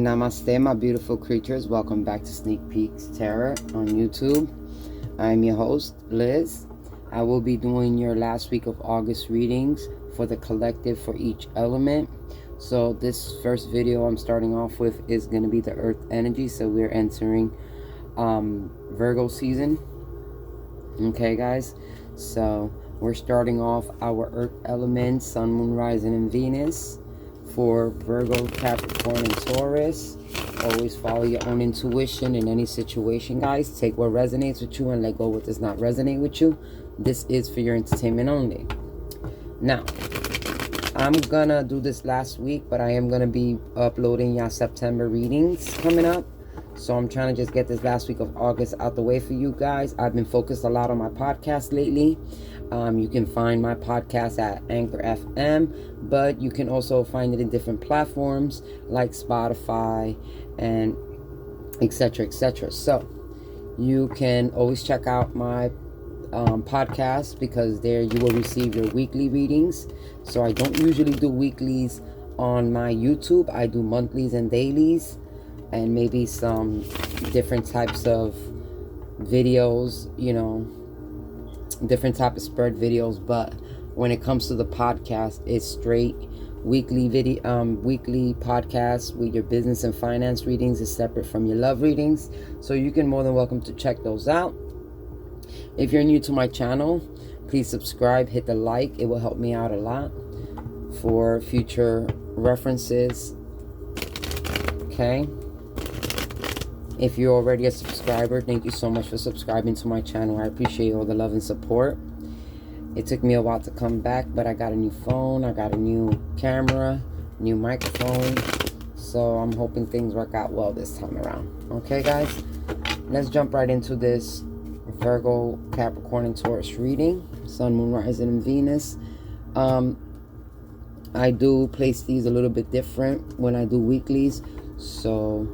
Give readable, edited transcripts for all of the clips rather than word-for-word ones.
Namaste, my beautiful creatures. Welcome back to Sneak Peeks Tarot on YouTube. I'm your host, Liz. I will be doing your last week of August readings for the collective for each element. So this first video I'm starting off with is going to be the Earth energy. So we're entering Virgo season. Okay, guys. So we're starting off our Earth element, Sun, Moon, Rising, and Venus. For Virgo, Capricorn, and Taurus. Always follow your own intuition in any situation, guys. Take what resonates with you and let go what does not resonate with you. This is for your entertainment only. Now, I'm gonna do this last week, but I am gonna be uploading y'all September readings coming up. So I'm trying to just get this last week of August out the way for you guys. I've been focused a lot on my podcast lately. You can find my podcast at Anchor FM, but you can also find it in different platforms like Spotify and etc. etc. So you can always check out my podcast, because there you will receive your weekly readings. So I don't usually do weeklies on my YouTube. I do monthlies and dailies, and maybe some different types of videos, you know, different type of spread videos. But when it comes to the podcast, it's straight weekly weekly podcasts with your business and finance readings is separate from your love readings. So you can more than welcome to check those out. If you're new to my channel, please subscribe, hit the like. It will help me out a lot for future references. Okay. If you're already a subscriber, thank you so much for subscribing to my channel. I appreciate all the love and support. It took me a while to come back, but I got a new phone, I got a new camera, new microphone. So I'm hoping things work out well this time around. Okay, guys? Let's jump right into this Virgo, Capricorn, and Taurus reading. Sun, Moon, Rising, and Venus. I do place these a little bit different when I do weeklies. So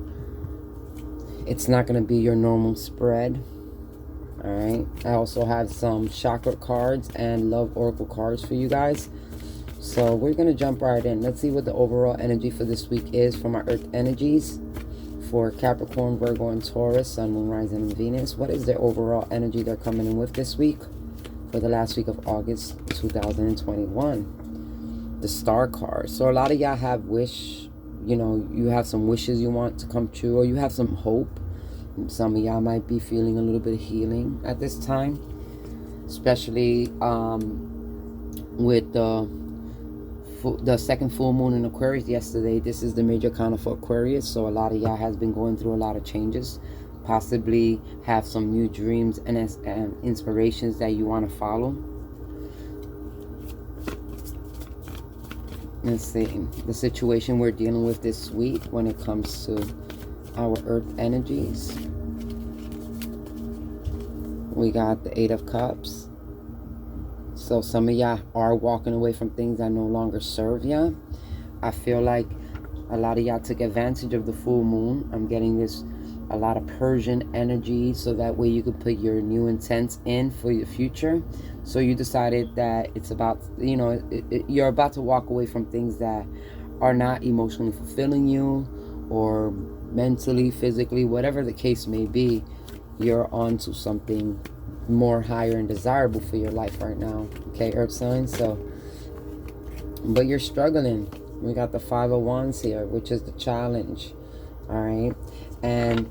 it's not going to be your normal spread. Alright. I also have some chakra cards and love oracle cards for you guys. So we're going to jump right in. Let's see what the overall energy for this week is for my Earth energies. For Capricorn, Virgo, and Taurus, Sun, Moon, Rising, and Venus. What is their overall energy they're coming in with this week? For the last week of August 2021. The Star card. So a lot of y'all have wish. You know, you have some wishes you want to come true, or you have some hope. Some of y'all might be feeling a little bit of healing at this time, especially with the second full moon in Aquarius yesterday. This is the major arcana for Aquarius, so a lot of y'all has been going through a lot of changes, possibly have some new dreams and inspirations that you want to follow. Let's see the situation we're dealing with this week when it comes to our Earth energies. We got the Eight of Cups. So some of y'all are walking away from things that no longer serve y'all. I feel like a lot of y'all took advantage of the full moon. I'm getting a lot of Persian energy, so that way you could put your new intents in for your future. So you decided that it's about, you know, you're about to walk away from things that are not emotionally fulfilling you, or mentally, physically, whatever the case may be. You're on to something more higher and desirable for your life right now. Okay, Earth signs. So, but you're struggling. We got the Five of Wands here, which is the challenge. All right. And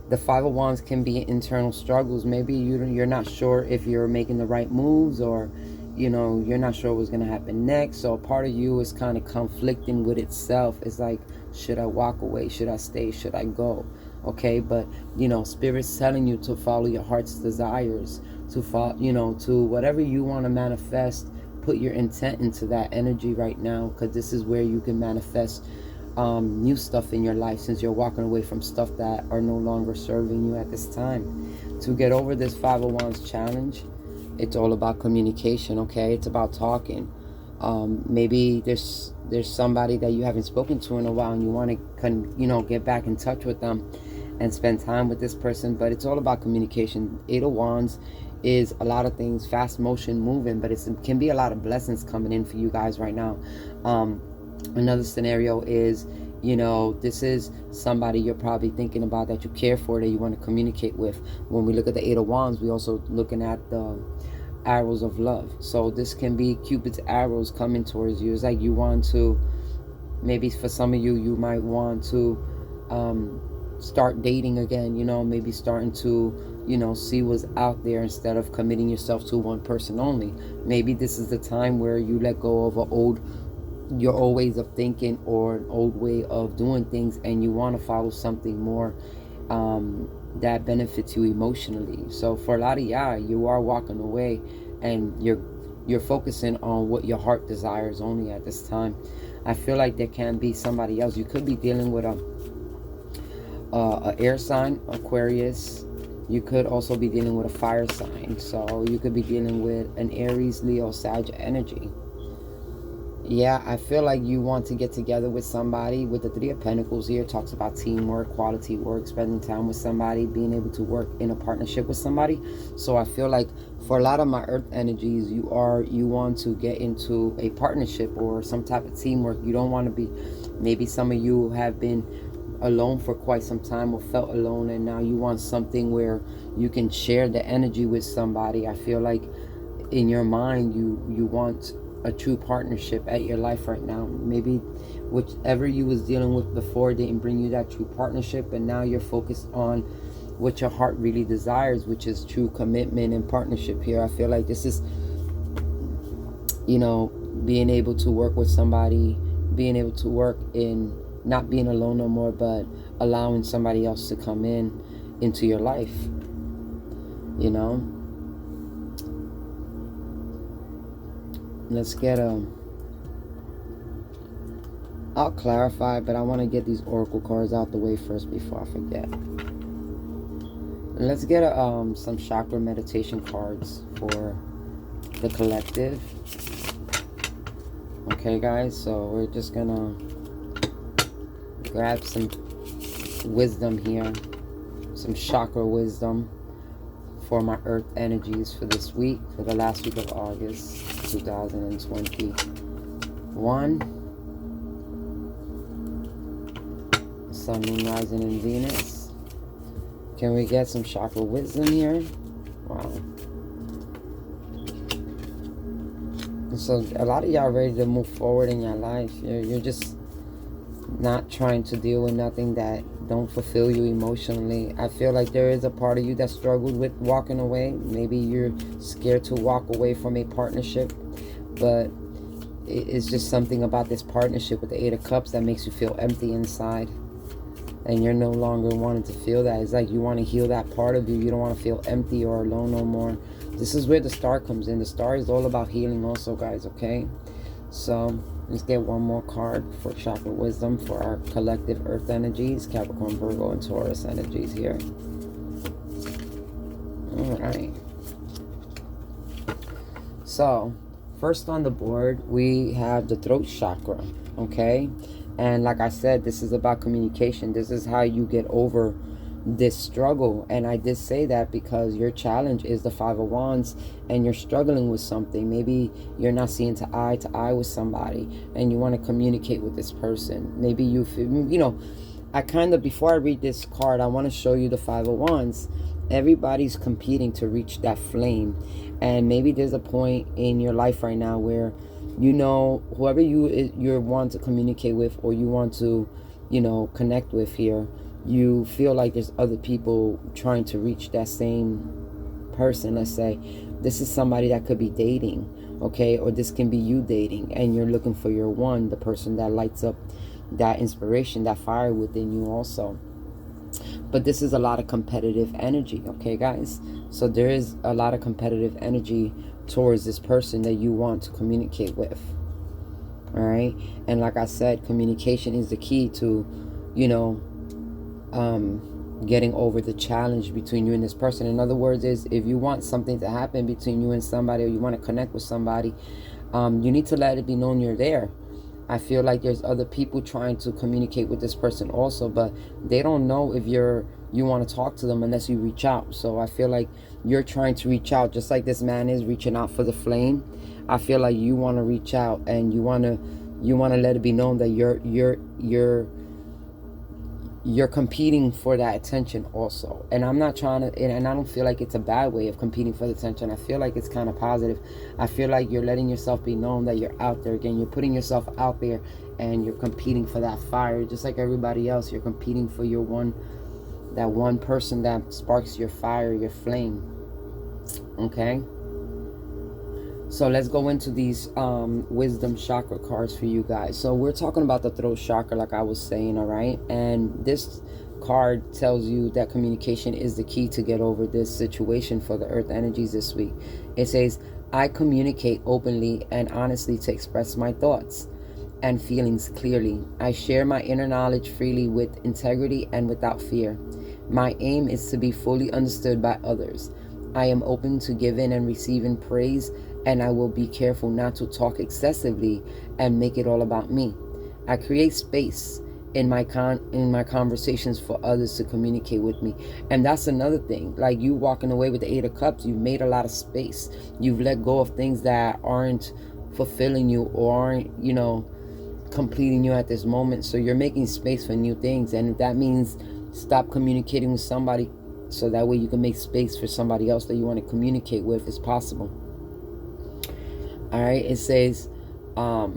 the Five of Wands can be internal struggles. Maybe you're not sure if you're making the right moves, or, you know, you're not sure what's going to happen next. So a part of you is kind of conflicting with itself. It's like, should I walk away? Should I stay? Should I go? Okay, but, you know, Spirit's telling you to follow your heart's desires, to follow, you know, to whatever you want to manifest. Put your intent into that energy right now, because this is where you can manifest new stuff in your life, since you're walking away from stuff that are no longer serving you at this time. To get over this Five of Wands challenge, it's all about communication. Okay, it's about talking. Maybe there's somebody that you haven't spoken to in a while, and you want to, you know, get back in touch with them and spend time with this person. But it's all about communication. Eight of Wands is a lot of things, fast motion moving, but it can be a lot of blessings coming in for you guys right now. Another scenario is You know, this is somebody you're probably thinking about, that you care for, that you want to communicate with. When we look at the Eight of Wands, we also looking at the arrows of love. So this can be Cupid's arrows coming towards you. It's like you want to, maybe for some of you, you might want to start dating again, you know, maybe starting to, you know, see what's out there instead of committing yourself to one person only. Maybe this is the time where you let go of your old ways of thinking or an old way of doing things, and you want to follow something more that benefits you emotionally. So for a lot of y'all, you are walking away and you're focusing on what your heart desires only at this time. I feel like there can be somebody else. You could be dealing with a air sign, Aquarius. You could also be dealing with a fire sign. So you could be dealing with an Aries, Leo, Sag energy. Yeah, I feel like you want to get together with somebody. With the Three of Pentacles here, talks about teamwork, quality work, spending time with somebody, being able to work in a partnership with somebody. So I feel like for a lot of my earth energies, you want to get into a partnership or some type of teamwork. You don't want to be, maybe some of you have been alone for quite some time or felt alone, and now you want something where you can share the energy with somebody. I feel like in your mind you want a true partnership at your life right now. Maybe whichever you was dealing with before didn't bring you that true partnership, and now you're focused on what your heart really desires, which is true commitment and partnership here. I feel like this is, you know, being able to work with somebody, being able to work in not being alone no more, but allowing somebody else to come into your life, you know. Let's get I'll clarify, but I want to get these oracle cards out the way first before I forget. Let's get some chakra meditation cards for the collective. Okay, guys, so we're just gonna grab some wisdom here, some chakra wisdom for my earth energies for this week, for the last week of August 2021. Sun, Moon, Rising, and Venus. Can we get some chakra wisdom here? Wow. So a lot of y'all ready to move forward in your life. You're just not trying to deal with nothing that don't fulfill you emotionally. I feel like there is a part of you that struggled with walking away. Maybe you're scared to walk away from a partnership, but it's just something about this partnership with the Eight of Cups that makes you feel empty inside, and you're no longer wanting to feel that. It's like you want to heal that part of you. You don't want to feel empty or alone no more. This is where the star comes in. The star is all about healing also, guys, okay? So let's get one more card for chakra wisdom for our collective earth energies, Capricorn, Virgo, and Taurus energies here. All right. So first on the board, we have the throat chakra, okay? And like I said, this is about communication. This is how you get over this struggle. And I did say that because your challenge is the Five of Wands, and you're struggling with something. Maybe you're not seeing eye to eye with somebody, and you want to communicate with this person. Maybe you feel, you know, I kind of, before I read this card, I want to show you the Five of Wands. Everybody's competing to reach that flame, and maybe there's a point in your life right now where, you know, whoever you want to communicate with, or you want to, you know, connect with here, you feel like there's other people trying to reach that same person. Let's say this is somebody that could be dating, okay, or this can be you dating, and you're looking for your one, the person that lights up that inspiration, that fire within you also. But this is a lot of competitive energy, okay, guys? So there is a lot of competitive energy towards this person that you want to communicate with, all right? And like I said, communication is the key to, you know, getting over the challenge between you and this person. In other words, is if you want something to happen between you and somebody, or you want to connect with somebody, you need to let it be known you're there. I feel like there's other people trying to communicate with this person also, but they don't know if you want to talk to them unless you reach out. So I feel like you're trying to reach out, just like this man is reaching out for the flame. I feel like you want to reach out, and you want to let it be known that you're you're competing for that attention also. And I'm not trying to, and I don't feel like it's a bad way of competing for the attention. I feel like it's kind of positive. I feel like you're letting yourself be known that you're out there again. You're putting yourself out there and you're competing for that fire. Just like everybody else, you're competing for that one person that sparks your fire, your flame. Okay? So let's go into these wisdom chakra cards for you guys. So we're talking about the throat chakra, like I was saying, all right? And this card tells you that communication is the key to get over this situation for the earth energies this week. It says, I communicate openly and honestly to express my thoughts and feelings clearly. I share my inner knowledge freely with integrity and without fear. My aim is to be fully understood by others. I am open to giving and receiving praise, and I will be careful not to talk excessively and make it all about me. I create space in my conversations for others to communicate with me. And that's another thing. Like you walking away with the 8 of Cups, you've made a lot of space. You've let go of things that aren't fulfilling you or aren't, completing you at this moment. So you're making space for new things. And if that means stop communicating with somebody so that way you can make space for somebody else that you want to communicate with, is possible. All right, it says, I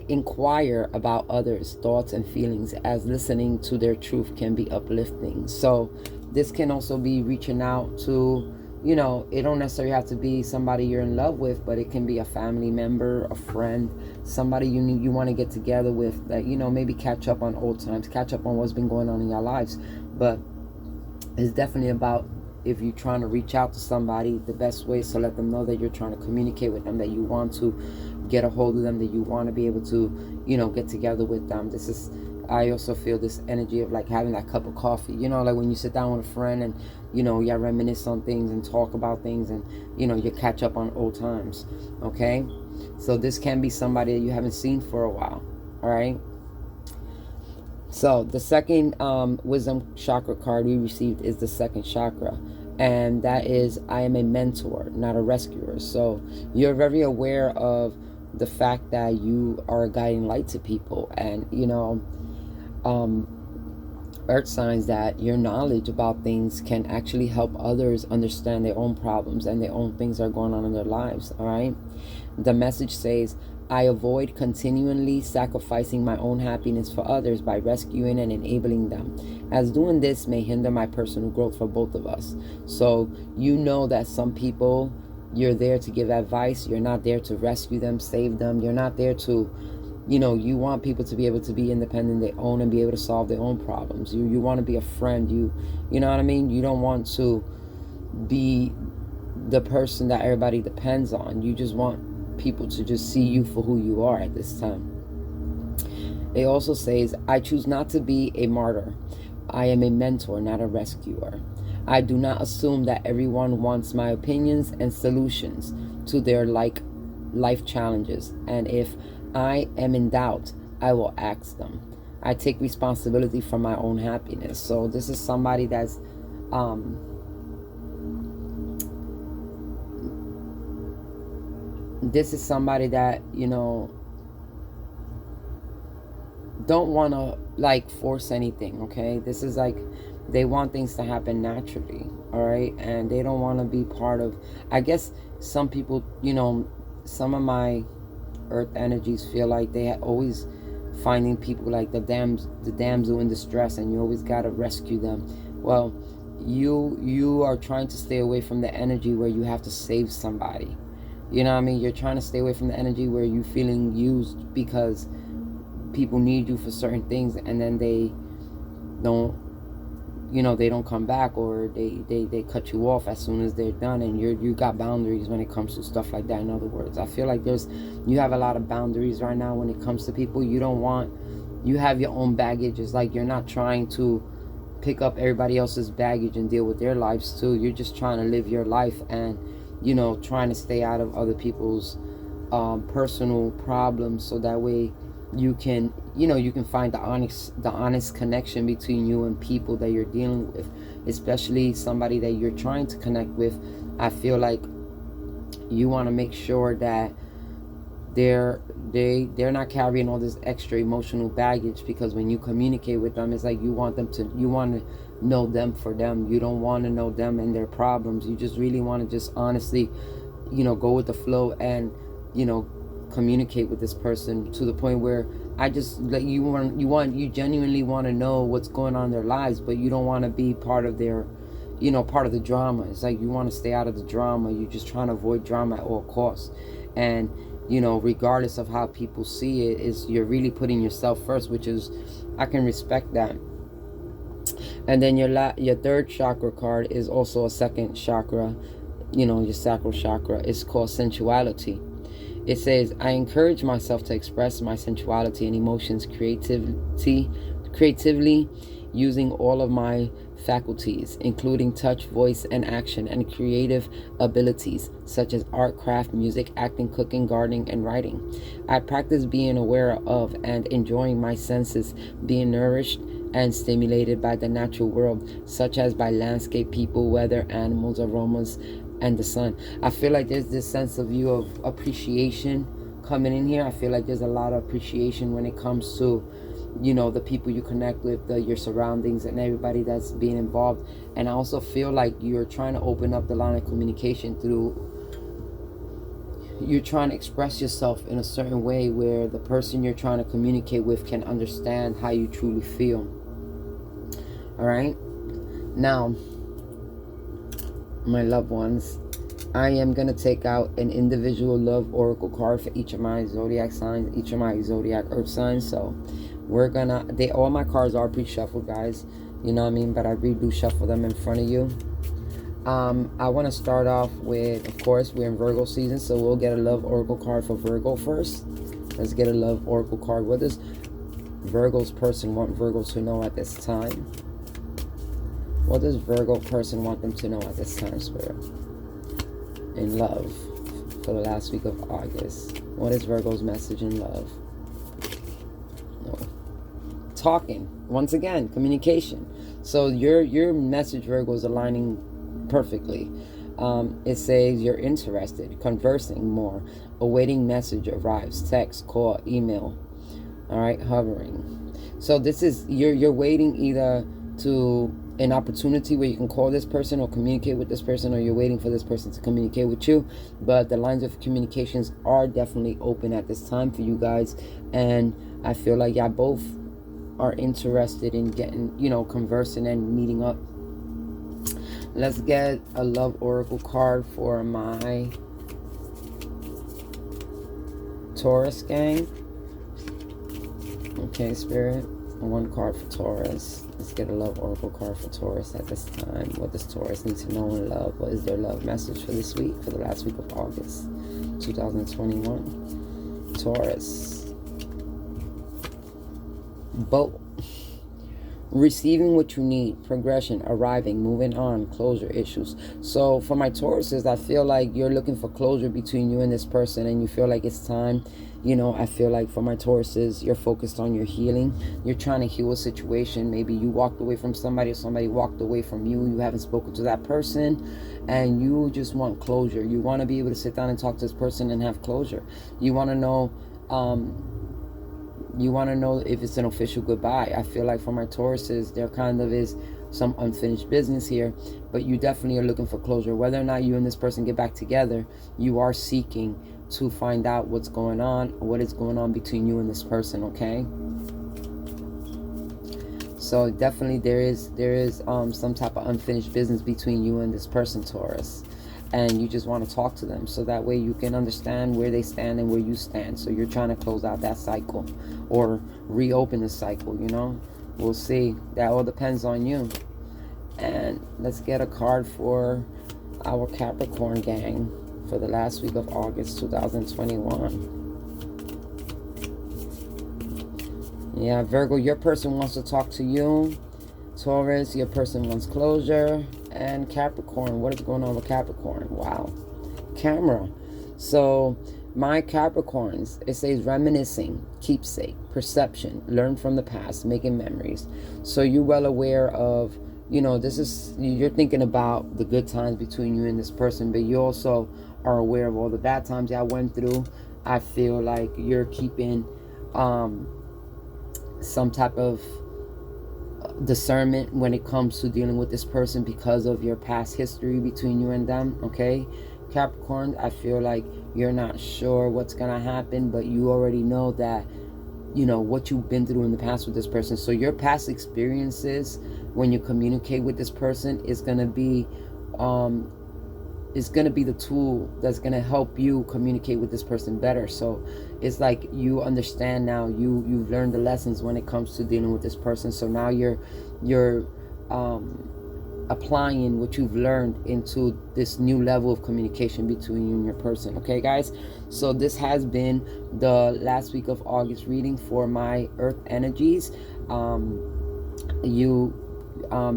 inquire about others' thoughts and feelings, as listening to their truth can be uplifting. So this can also be reaching out to, it don't necessarily have to be somebody you're in love with, but it can be a family member, a friend, somebody you want to get together with, that, maybe catch up on old times, catch up on what's been going on in your lives. But it's definitely about, if you're trying to reach out to somebody, the best way is to let them know that you're trying to communicate with them, that you want to get a hold of them, that you want to be able to, get together with them. I also feel this energy of like having that cup of coffee, like when you sit down with a friend and, y'all reminisce on things and talk about things and, you catch up on old times. Okay. So this can be somebody that you haven't seen for a while. All right. So the second wisdom chakra card we received is the second chakra, and that is, I am a mentor, not a rescuer. So you're very aware of the fact that you are a guiding light to people, and earth signs, that your knowledge about things can actually help others understand their own problems and their own things that are going on in their lives. All right. The message says, I avoid continually sacrificing my own happiness for others by rescuing and enabling them, as doing this may hinder my personal growth for both of us. So that some people, you're there to give advice. You're not there to rescue them, save them. You're not there to, you want people to be able to be independent, their own, and be able to solve their own problems. You want to be a friend. You know what I mean? You don't want to be the person that everybody depends on. You just want people to just see you for who you are at this time. It also says, I choose not to be a martyr. I am a mentor, not a rescuer. I do not assume that everyone wants my opinions and solutions to their life challenges, and if I am in doubt, I will ask them. I take responsibility for my own happiness. So this is somebody that's that, don't want to force anything. Okay, this is they want things to happen naturally. All right, and they don't want to be part of, I guess some people, some of my earth energies feel like they are always finding people like the damsel in distress, and you always got to rescue them. Well, you are trying to stay away from the energy where you have to save somebody. You know what I mean? You're trying to stay away from the energy where you're feeling used because people need you for certain things, and then they don't come back, or they cut you off as soon as they're done, and you got boundaries when it comes to stuff like that. In other words, I feel like you have a lot of boundaries right now when it comes to people. You have your own baggage. It's like you're not trying to pick up everybody else's baggage and deal with their lives too. You're just trying to live your life and trying to stay out of other people's personal problems, so that way you can find the honest connection between you and people that you're dealing with, especially somebody that you're trying to connect with. I feel like you want to make sure that they're they're not carrying all this extra emotional baggage, because when you communicate with them, it's like you want to know them for them. You don't want to know them and their problems. You just really want to just honestly, go with the flow and, communicate with this person to the point where I just like you genuinely want to know what's going on in their lives, but you don't want to be part of their, part of the drama. It's like you want to stay out of the drama. You're just trying to avoid drama at all costs. And, regardless of how people see it, is you're really putting yourself first, which is, I can respect that. And then your third chakra card is also a second chakra, your sacral chakra. It's called sensuality. It says, I encourage myself to express my sensuality and emotions creatively, using all of my faculties, including touch, voice, and action, and creative abilities such as art, craft, music, acting, cooking, gardening, and writing. I practice being aware of and enjoying my senses, being nourished and stimulated by the natural world, such as by landscape, people, weather, animals, aromas, and the sun. I feel like there's this sense of you of appreciation coming in here. I feel like there's a lot of appreciation when it comes to, the people you connect with, your surroundings, and everybody that's being involved. And I also feel like you're trying to open up the line of communication you're trying to express yourself in a certain way where the person you're trying to communicate with can understand how you truly feel. All right. Now, my loved ones, I am going to take out an individual love oracle card for each of my zodiac signs, each of my zodiac earth signs. So we're gonna, all my cards are pre-shuffled, guys, you know what I mean, but I do shuffle them in front of you. I want to start off with, of course, we're in Virgo season, so we'll get a love oracle card for Virgo first. Let's get a love oracle card. What does Virgo's person want Virgo to know at this time? What does Virgo person want them to know at this time, Spirit? In love for the last week of August. What is Virgo's message in love? No. Talking. Once again, communication. So your message, Virgo, is aligning perfectly. It says you're interested, conversing more, awaiting message arrives, text, call, email. All right, hovering. So this is, you're waiting either to an opportunity where you can call this person or communicate with this person, or you're waiting for this person to communicate with you. But the lines of communications are definitely open at this time for you guys, and I feel like y'all both are interested in getting, conversing and meeting up. Let's get a love oracle card for my Taurus gang. Okay, Spirit. One card for Taurus. Let's get a love oracle card for Taurus at this time. What does Taurus need to know in love? What is their love message for this week, for the last week of August 2021? Taurus. Both. Receiving what you need, progression, arriving, moving on, closure issues. So for my Tauruses, I feel like you're looking for closure between you and this person, and you feel like it's time. I feel like for my Tauruses, you're focused on your healing. You're trying to heal a situation. Maybe you walked away from somebody, or somebody walked away from you. You haven't spoken to that person, and you just want closure. You want to be able to sit down and talk to this person and have closure. You want to know, if it's an official goodbye. I feel like for my Tauruses, there kind of is some unfinished business here, but you definitely are looking for closure. Whether or not you and this person get back together, you are seeking to find out what's going on, or what is going on between you and this person, okay? So definitely there is some type of unfinished business between you and this person, Taurus. And you just want to talk to them, so that way you can understand where they stand and where you stand. So you're trying to close out that cycle or reopen the cycle, We'll see. That all depends on you. And let's get a card for our Capricorn gang for the last week of August 2021. Yeah, Virgo, your person wants to talk to you. Taurus, your person wants closure. And Capricorn, what is going on with Capricorn? Wow. Camera. So my Capricorns, it says reminiscing, keepsake, perception, learn from the past, making memories. So you're well aware of, you're thinking about the good times between you and this person, but you also are aware of all the bad times y'all went through, I feel like you're keeping some type of discernment when it comes to dealing with this person because of your past history between you and them. Okay, Capricorn, I feel like you're not sure what's gonna happen, but you already know that, you know, what you've been through in the past with this person. So your past experiences, when you communicate with this person, is gonna be the tool that's gonna help you communicate with this person better. So it's like you understand now, you've learned the lessons when it comes to dealing with this person. So now you're applying what you've learned into this new level of communication between you and your person. Okay, guys, so this has been the last week of August reading for my earth energies.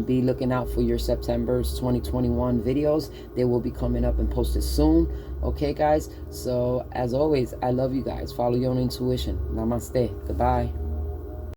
Be looking out for your September's 2021 videos. They will be coming up and posted soon. Okay, guys, so as always, I love you guys. Follow your own intuition. Namaste. Goodbye.